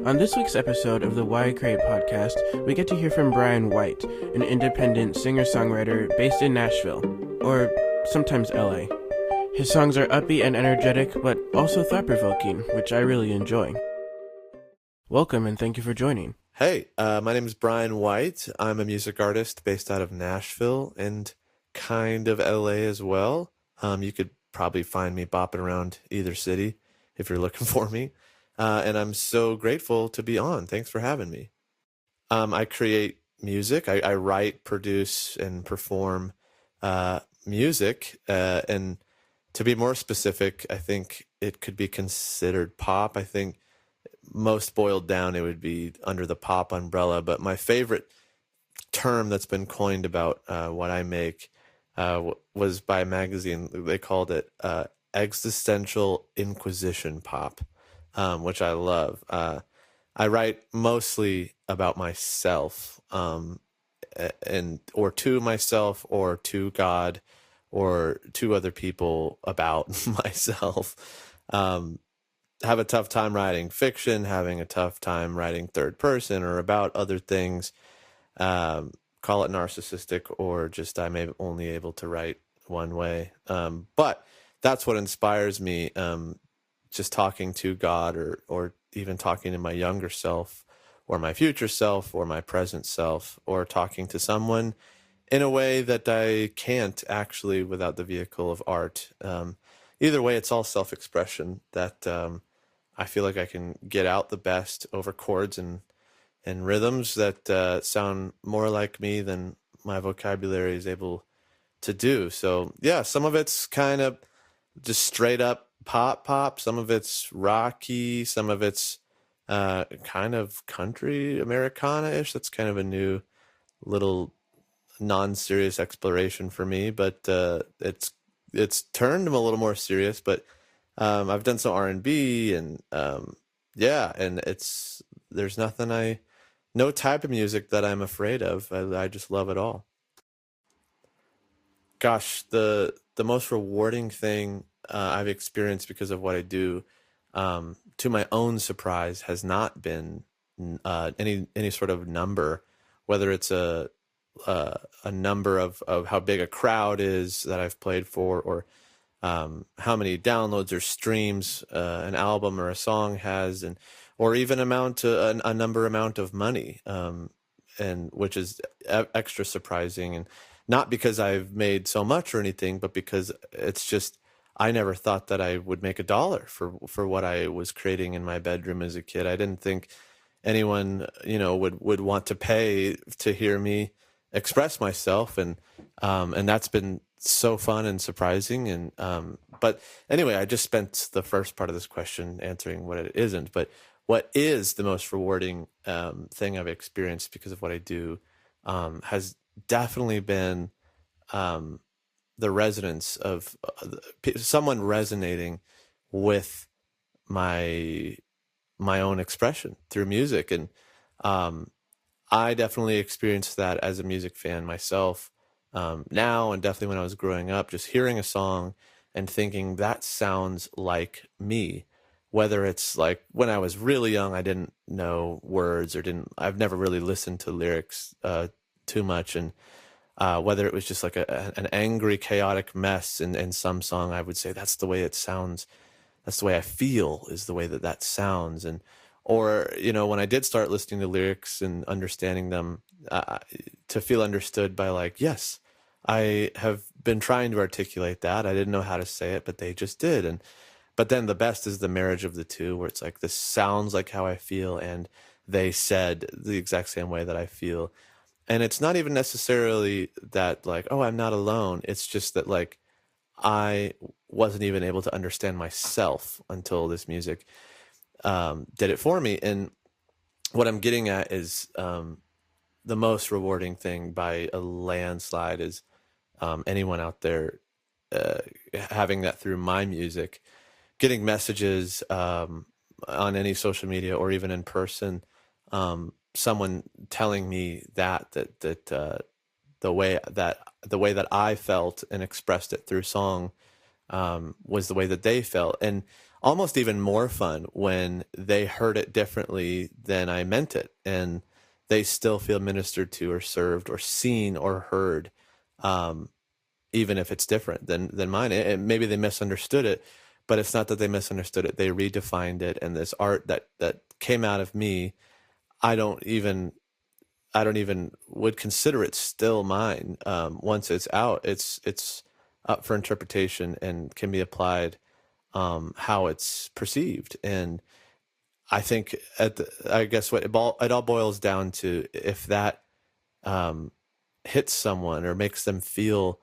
On this week's episode of the Why Create podcast, we get to hear from Wight, an independent singer-songwriter based in Nashville, or sometimes LA. His songs are upbeat and energetic, but also thought-provoking, which I really enjoy. Welcome, and thank you for joining. Hey, my name is Wight. I'm a music artist based out of Nashville and kind of LA as well. You could probably find me bopping around either city if you're looking for me. And I'm so grateful to be on. Thanks for having me. I create music. I write, produce, and perform music. And to be more specific, I think it could be considered pop. I think most boiled down, it would be under the pop umbrella. But my favorite term that's been coined about what I make was by a magazine. They called it Existential Inquisition pop. Which I love. I write mostly about myself, or to myself, or to God, or to other people about myself. Have a tough time writing fiction, having a tough time writing third person or about other things. Call it narcissistic, or just I'm only able to write one way. But that's what inspires me. Just talking to God, or even talking to my younger self, or my future self, or my present self, or talking to someone in a way that I can't actually without the vehicle of art. Either way, it's all self-expression that I feel like I can get out the best over chords and rhythms that sound more like me than my vocabulary is able to do. So yeah, some of it's kind of just straight up pop, some of it's rocky, some of it's kind of country Americana-ish. That's kind of a new little non-serious exploration for me, but it's turned a little more serious. But I've done some R&B and and there's no type of music that I'm afraid of. I just love it all. Gosh, the most rewarding thing I've experienced because of what I do, to my own surprise, has not been any sort of number, whether it's a number of how big a crowd is that I've played for, or how many downloads or streams an album or a song has, or even a number amount of money, and which is extra surprising, and not because I've made so much or anything, but because it's just, I never thought that I would make $1 for what I was creating in my bedroom as a kid. I didn't think anyone, would want to pay to hear me express myself, and that's been so fun and surprising. And but anyway, I just spent the first part of this question answering what it isn't. But what is the most rewarding thing I've experienced because of what I do has definitely been the resonance of someone resonating with my own expression through music. And I definitely experienced that as a music fan myself now, and definitely when I was growing up, just hearing a song and thinking that sounds like me. Whether it's like when I was really young, I didn't know words, I've never really listened to lyrics too much, and whether it was just like an angry, chaotic mess in some song, I would say that's the way it sounds. That's the way I feel, is the way that sounds. Or when I did start listening to lyrics and understanding them, to feel understood by, like, yes, I have been trying to articulate that. I didn't know how to say it, but they just did. But then the best is the marriage of the two, where it's like, this sounds like how I feel, and they said the exact same way that I feel. And it's not even necessarily that, like, oh, I'm not alone. It's just that, like, I wasn't even able to understand myself until this music did it for me. And what I'm getting at is the most rewarding thing by a landslide is anyone out there having that through my music, getting messages on any social media or even in person, someone telling me that the way that I felt and expressed it through song was the way that they felt. And almost even more fun when they heard it differently than I meant it, and they still feel ministered to or served or seen or heard, um, even if it's different than mine. Maybe they misunderstood it, but it's not that they misunderstood it. They redefined it, and this art that came out of me, I don't even I don't even would consider it still mine. Once it's out, it's up for interpretation and can be applied how it's perceived. And I think I guess it all boils down to, if that um, hits someone or makes them feel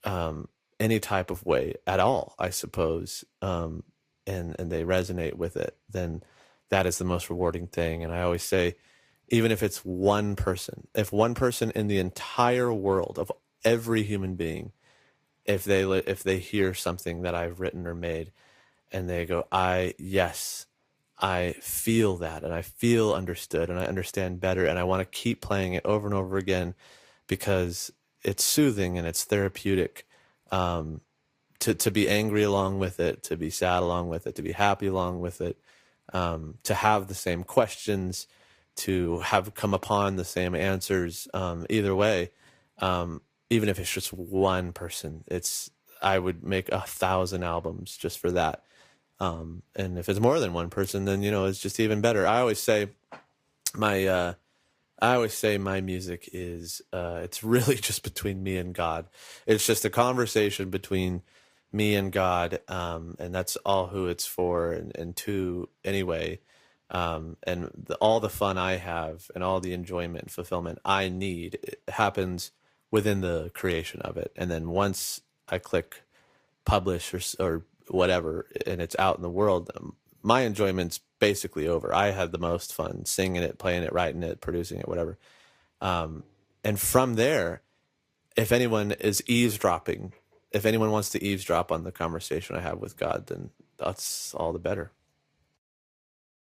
um, any type of way at all, I suppose, and they resonate with it, then that is the most rewarding thing. And I always say, even if it's one person, if one person in the entire world of every human being, if they hear something that I've written or made, and they go, yes, I feel that, and I feel understood, and I understand better, and I want to keep playing it over and over again because it's soothing and it's therapeutic, to be angry along with it, to be sad along with it, to be happy along with it, to have the same questions, to have come upon the same answers, either way, even if it's just one person. I would make 1,000 albums just for that. And if it's more than one person, then, it's just even better. My, I always say my music is, it's really just between me and God. It's just a conversation between me and God. And that's all who it's for. And two, anyway, and all the fun I have and all the enjoyment and fulfillment I need, it happens within the creation of it. And then once I click publish or whatever, and it's out in the world, my enjoyment's basically over. I had the most fun singing it, playing it, writing it, producing it, whatever. And from there, if anyone is eavesdropping, if anyone wants to eavesdrop on the conversation I have with God, then that's all the better.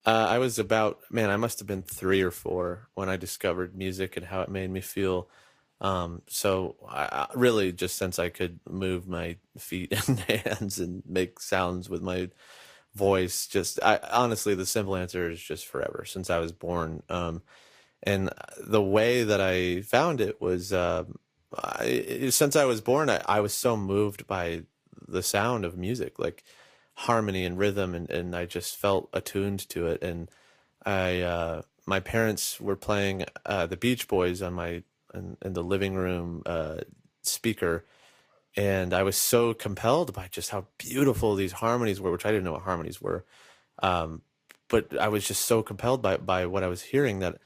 I was I must have been 3 or 4 when I discovered music and how it made me feel. So I really, just since I could move my feet and hands and make sounds with my voice, honestly, the simple answer is just forever, since I was born. And the way that I found it was, since I was born, I was so moved by the sound of music, like harmony and rhythm, and I just felt attuned to it. And my parents were playing the Beach Boys in the living room speaker, and I was so compelled by just how beautiful these harmonies were, which I didn't know what harmonies were. But I was just so compelled by what I was hearing that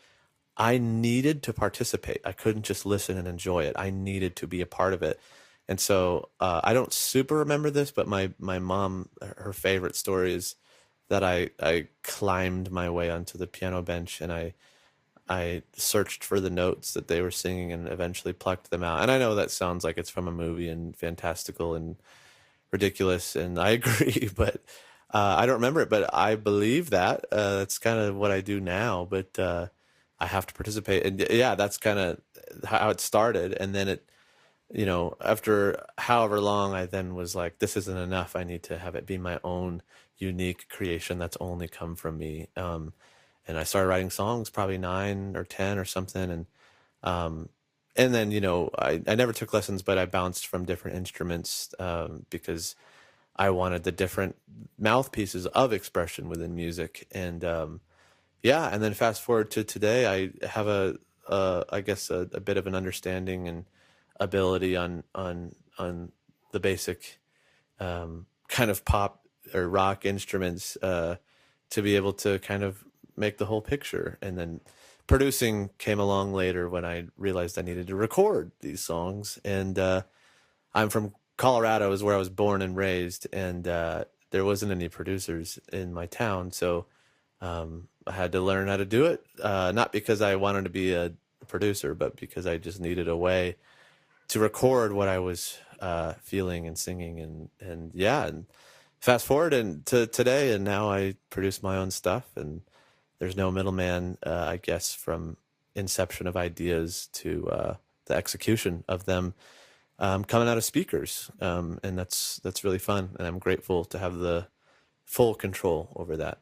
I needed to participate. I couldn't just listen and enjoy it. I needed to be a part of it. And so I don't super remember this, but my mom, her favorite story is that I climbed my way onto the piano bench, and I searched for the notes that they were singing and eventually plucked them out. And I know that sounds like it's from a movie and fantastical and ridiculous, and I agree, but I don't remember it. But I believe that. That's kind of what I do now, but I have to participate. And yeah, that's kind of how it started. And then after however long, I then was like, this isn't enough. I need to have it be my own unique creation that's only come from me. And I started writing songs, probably 9 or 10 or something. And then, I never took lessons, but I bounced from different instruments, because I wanted the different mouthpieces of expression within music. And, and then fast forward to today, I have I guess a bit of an understanding and ability on the basic, kind of pop or rock instruments, to be able to kind of make the whole picture. And then producing came along later, when I realized I needed to record these songs. And I'm from Colorado, is where I was born and raised, and there wasn't any producers in my town, so I had to learn how to do it, not because I wanted to be a producer, but because I just needed a way to record what I was feeling and singing. And fast forward to today, and now I produce my own stuff, and there's no middleman, I guess, from inception of ideas to the execution of them, coming out of speakers. And that's really fun. And I'm grateful to have the full control over that.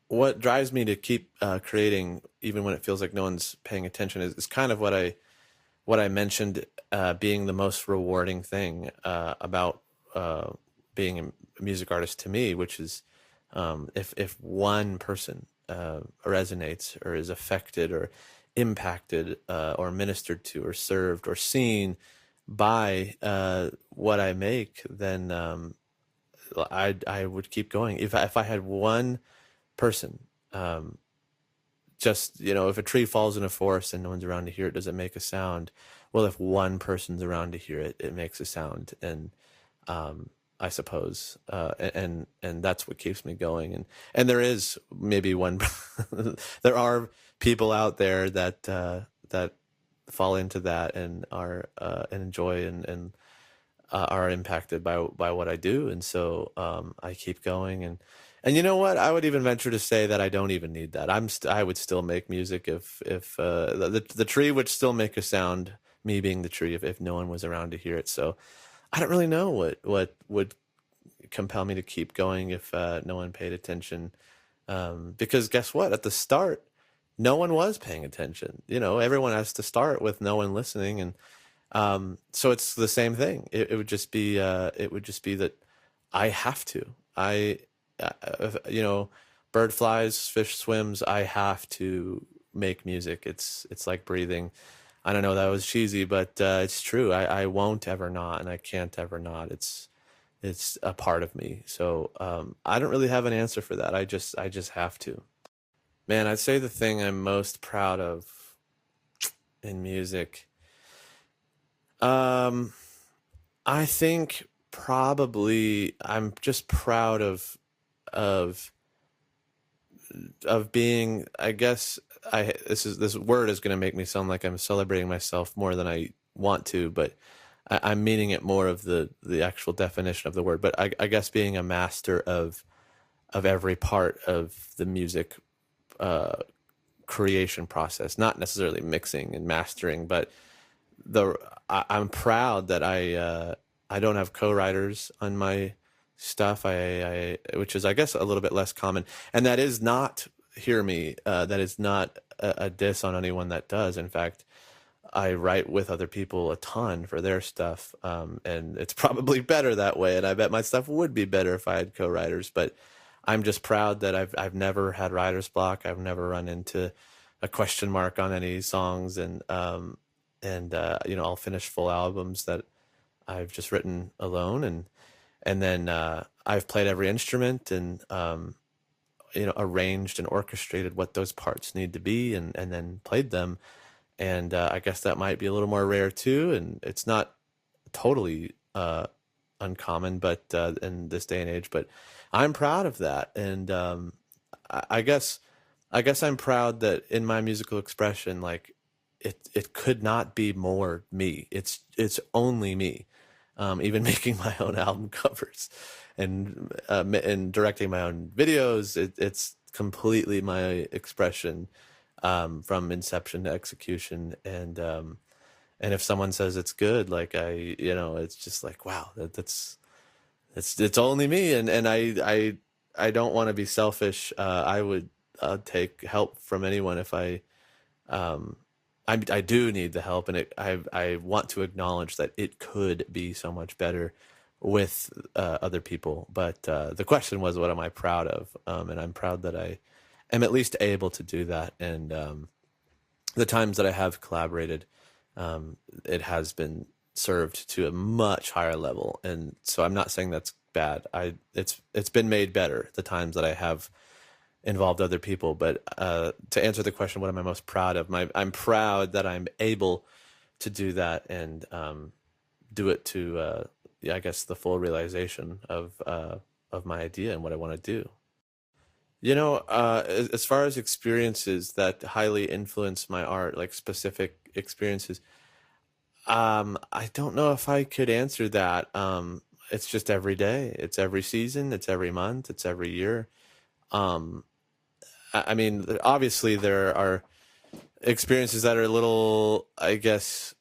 What drives me to keep creating, even when it feels like no one's paying attention, is kind of what I mentioned, being the most rewarding thing about being a music artist to me, which is if one person resonates or is affected or impacted or ministered to or served or seen by what I make, then I would keep going. If I had one person, just, if a tree falls in a forest and no one's around to hear it, does it make a sound? Well, if one person's around to hear it, it makes a sound. And I suppose, and that's what keeps me going. And there is maybe one, there are people out there that fall into that and are and enjoy and are impacted by what I do. And so I keep going. And you know what? I would even venture to say that I don't even need that. I would still make music if the tree would still make a sound, me being the tree, if no one was around to hear it. So I don't really know what would compel me to keep going if no one paid attention. Because guess what? At the start, no one was paying attention. Everyone has to start with no one listening, and so it's the same thing. It would just be that I have to. Bird flies, fish swims. I have to make music. It's like breathing. I don't know, that was cheesy, but it's true. I won't ever not, and I can't ever not. It's a part of me. So I don't really have an answer for that. I just have to. Man, I'd say the thing I'm most proud of in music, I think probably I'm just proud of being, I guess, this word is going to make me sound like I'm celebrating myself more than I want to, but I'm meaning it more of the actual definition of the word. But I guess being a master of every part of the music creation process, not necessarily mixing and mastering, but I'm proud that I don't have co-writers on my stuff, which is, I guess, a little bit less common. And that is not, hear me, that is not a diss on anyone that does. In fact, I write with other people a ton for their stuff, and it's probably better that way. And I bet my stuff would be better if I had co-writers. But I'm just proud that I've never had writer's block. I've never run into a question mark on any songs, and I'll finish full albums that I've just written alone, and then I've played every instrument and arranged and orchestrated what those parts need to be, and then played them. And I guess that might be a little more rare too, and it's not totally uncommon, but in this day and age. But I'm proud of that, and I guess I'm proud that in my musical expression, like it could not be more me. It's only me. Even making my own album covers and directing my own videos, it's completely my expression, from inception to execution. And if someone says it's good, like it's just like, wow, it's only me. And I don't want to be selfish. I would take help from anyone if I do need the help, and I want to acknowledge that it could be so much better with other people. But the question was, what am I proud of? And I'm proud that I am at least able to do that. And the times that I have collaborated, it has been served to a much higher level. And so I'm not saying that's bad. It's been made better the times that I have involved other people. But to answer the question, what am I most proud of? I'm proud that I'm able to do that and do it to I guess the full realization of my idea and what I want to do. As far as experiences that highly influence my art, like specific experiences, I don't know if I could answer that. It's just every day, it's every season, it's every month, it's every year. I mean, obviously there are experiences that are a little, I guess,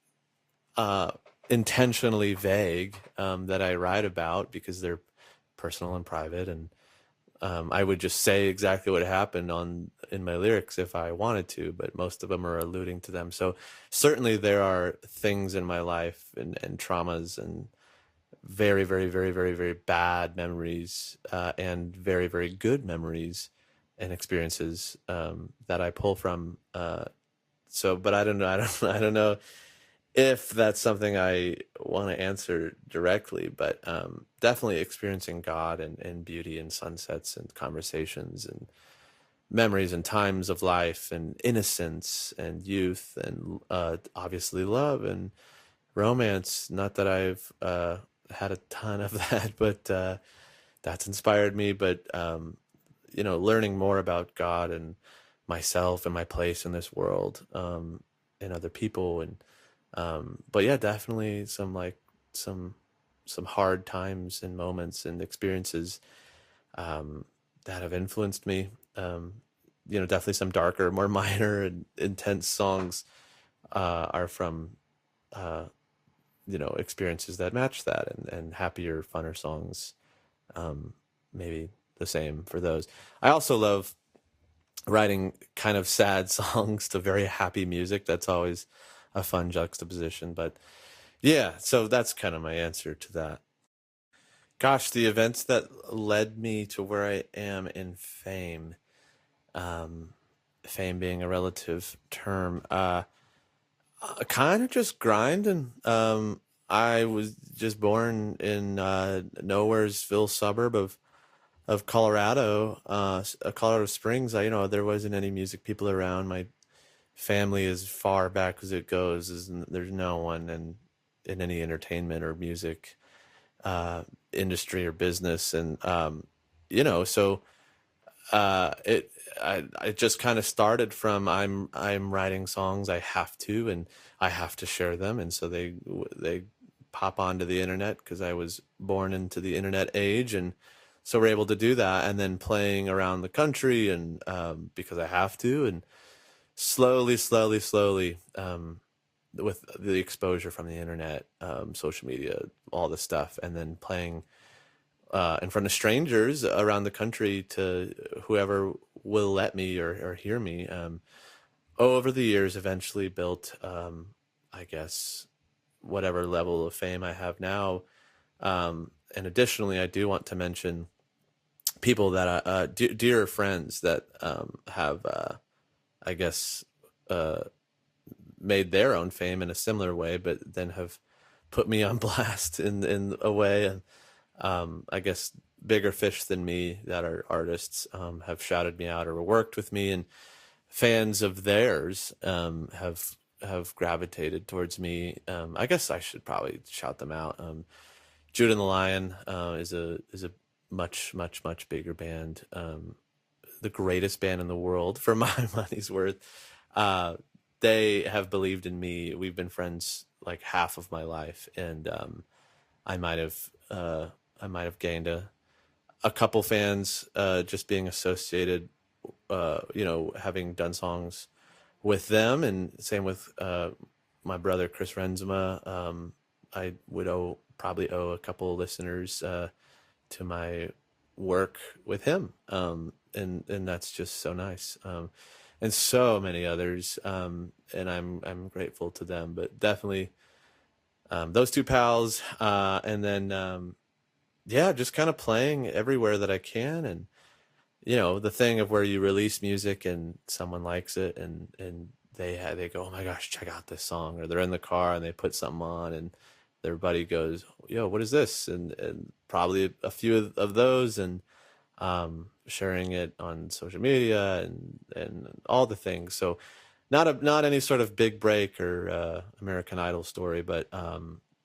intentionally vague, that I write about because they're personal and private, and I would just say exactly what happened in my lyrics if I wanted to, but most of them are alluding to them. So certainly there are things in my life and traumas and very, very, very, very, very bad memories, and very, very good memories and experiences, that I pull from. But I don't know. I don't know if that's something I want to answer directly, but definitely experiencing God and beauty and sunsets and conversations and memories and times of life and innocence and youth and obviously love and romance. Not that I've had a ton of that, but that's inspired me. But learning more about God and myself and my place in this world, and other people, and but yeah, definitely some hard times and moments and experiences that have influenced me. Definitely some darker, more minor and intense songs are from experiences that match that, and happier, funner songs, maybe the same for those. I also love writing kind of sad songs to very happy music. That's always a fun juxtaposition. But yeah, so that's kind of my answer to that. Gosh, the events that led me to where I am in fame, um, fame being a relative term, kind of just grinding. I was just born in Nowheresville suburb of Colorado, Colorado Springs. There wasn't any music people around. My family, as far back as it goes, there's no one in any entertainment or music industry or business, and so it just kind of started from I'm writing songs, I have to, and I have to share them, and so they pop onto the internet because I was born into the internet age, and so we're able to do that, and then playing around the country, and because I have to, and slowly, with the exposure from the internet, social media, all this stuff, and then playing in front of strangers around the country to whoever will let me or hear me. Over the years, eventually built, I guess, whatever level of fame I have now. And additionally, I do want to mention people that dear friends that have, I guess, made their own fame in a similar way, but then have put me on blast in a way. And I guess bigger fish than me that are artists have shouted me out or worked with me, and fans of theirs have gravitated towards me. I guess I should probably shout them out. Jude and the Lion is a much bigger band, the greatest band in the world for my money's worth. They have believed in me. We've been friends like half of my life, and I might have gained a couple fans just being associated, having done songs with them, and same with my brother Chris Renzema. I would probably owe a couple listeners to my work with him, and that's just so nice, and so many others, and I'm grateful to them. But definitely those two pals, and then yeah, just kind of playing everywhere that I can, and the thing of where you release music and someone likes it, and they go, oh my gosh, check out this song, or they're in the car and they put something on, and their buddy goes, yo, what is this? And probably a few of those, and sharing it on social media and all the things. So not any sort of big break or American Idol story, but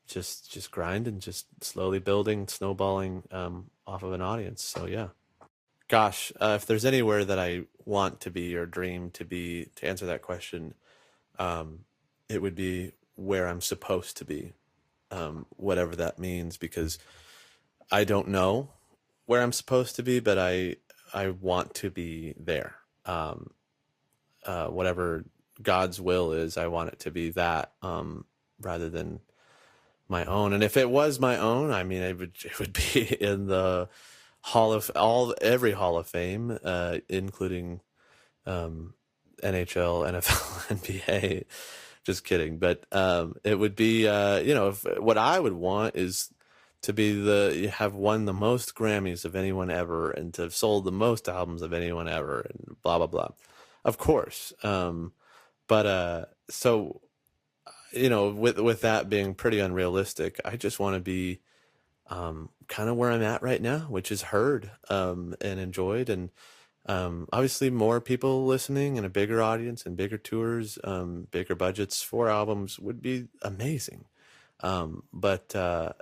just grind and just slowly building, snowballing off of an audience. So yeah. Gosh, if there's anywhere that I want to be or dream to be, to answer that question, it would be where I'm supposed to be, whatever that means, because I don't know where I'm supposed to be, but I want to be there. Whatever God's will is, I want it to be that, rather than my own. And if it was my own, I mean, it would be in the every Hall of Fame, including NHL, NFL, NBA. Just kidding. But it would be, what I would want is to be have won the most Grammys of anyone ever, and to have sold the most albums of anyone ever, and blah, blah, blah. Of course. So, with that being pretty unrealistic, I just want to be kind of where I'm at right now, which is heard and enjoyed, and obviously more people listening and a bigger audience and bigger tours, bigger budgets for albums would be amazing. But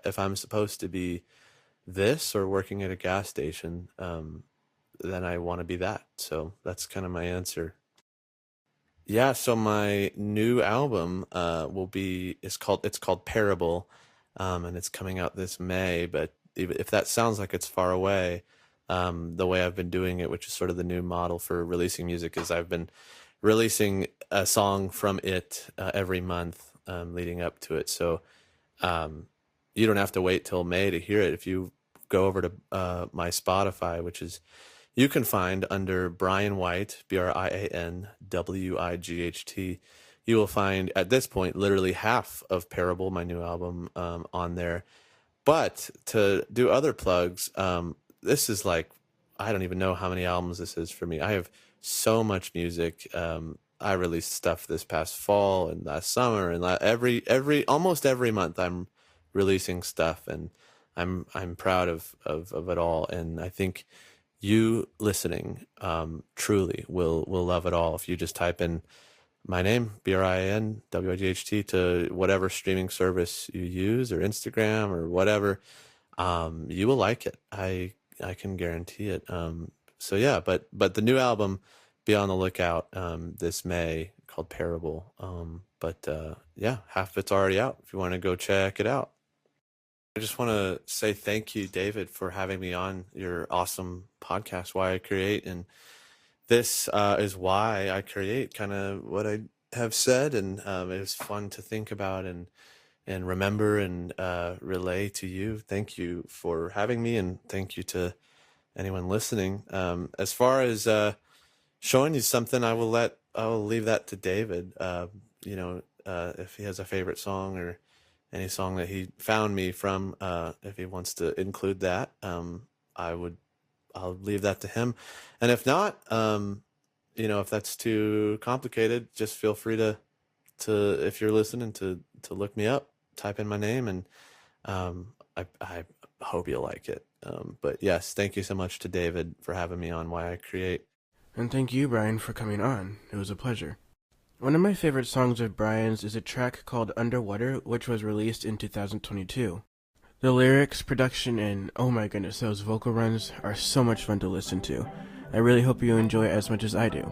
if I'm supposed to be this or working at a gas station, then I want to be that. So that's kind of my answer. Yeah, so my new album it's called Parable, and it's coming out this May. But if that sounds like it's far away, the way I've been doing it, which is sort of the new model for releasing music, is I've been releasing a song from it every month leading up to it. So you don't have to wait till May to hear it. If you go over to my Spotify, which is you can find under Brian Wight, BrianWight, you will find at this point literally half of Parable, my new album, on there. But to do other plugs, this is like, I don't even know how many albums this is for me. I have so much music. I released stuff this past fall and last summer, and almost every month I'm releasing stuff, and I'm proud of it all. And I think you listening truly will love it all if you just type in my name, BrianWight, to whatever streaming service you use, or Instagram or whatever. You will like it. I can guarantee it. So yeah, but the new album, be on the lookout this May, called Parable. Yeah, half of it's already out if you want to go check it out. I just want to say thank you, David, for having me on your awesome podcast, Why I Create. And this is why I create, kind of what I have said. And it was fun to think about and remember and relay to you. Thank you for having me, and thank you to anyone listening. As far as showing you something, I will leave that to David. If he has a favorite song or any song that he found me from, if he wants to include that, I'll leave that to him. And if not, if that's too complicated, just feel free to if you're listening, to look me up, type in my name, and I hope you'll like it. But yes, thank you so much to David for having me on Why I Create. And thank you, Brian, for coming on. It was a pleasure. One of my favorite songs of Brian's is a track called Underwater, which was released in 2022. The lyrics, production, and oh my goodness, those vocal runs are so much fun to listen to. I really hope you enjoy it as much as I do.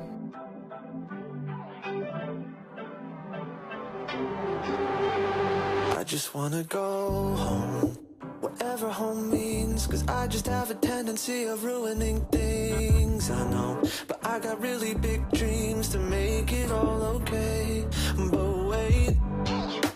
I just wanna go home, whatever home means, 'cause I just have a tendency of ruining things, I know. But I got really big dreams to make it all okay. But wait,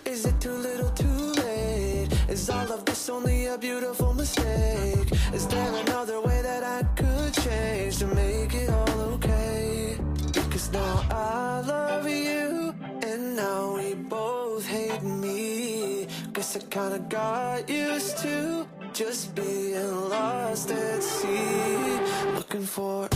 is it too little too late? Is all of this only a beautiful mistake? Is there another way that I could change to make it all okay? Because now I love you, and now we both hate me. Guess I kinda got used to just being lost at sea, looking for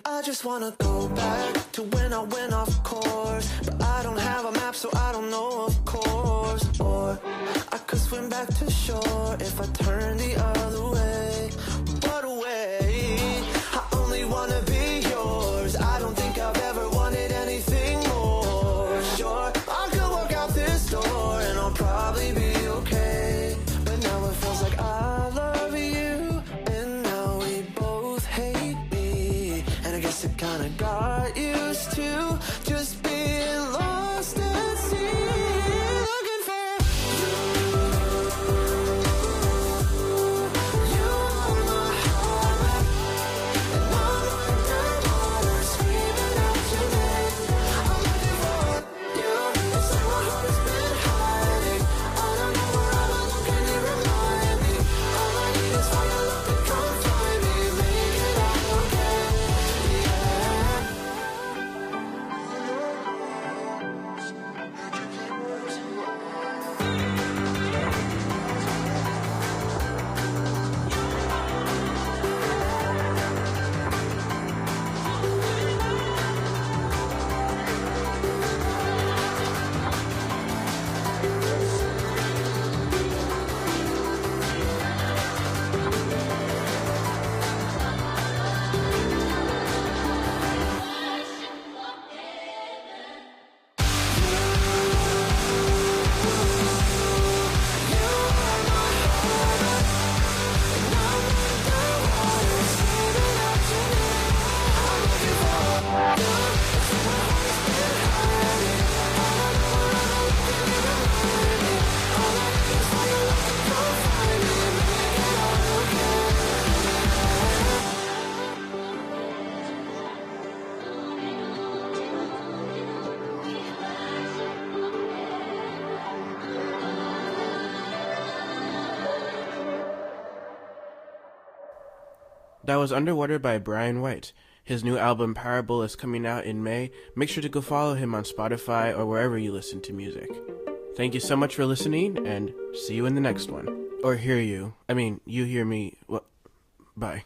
I just wanna go back to when I went off course, but I don't have a map, so I don't know, of course. Or I could swim back to shore if I turn the other way. What a way, I only wanna be yours. I don't think I've ever wanted anything more. That was Underwater by Brian Wight. His new album Parable is coming out in May. Make sure to go follow him on Spotify or wherever you listen to music. Thank you so much for listening, and see you in the next one. Or hear you. I mean, you hear me. Well, bye.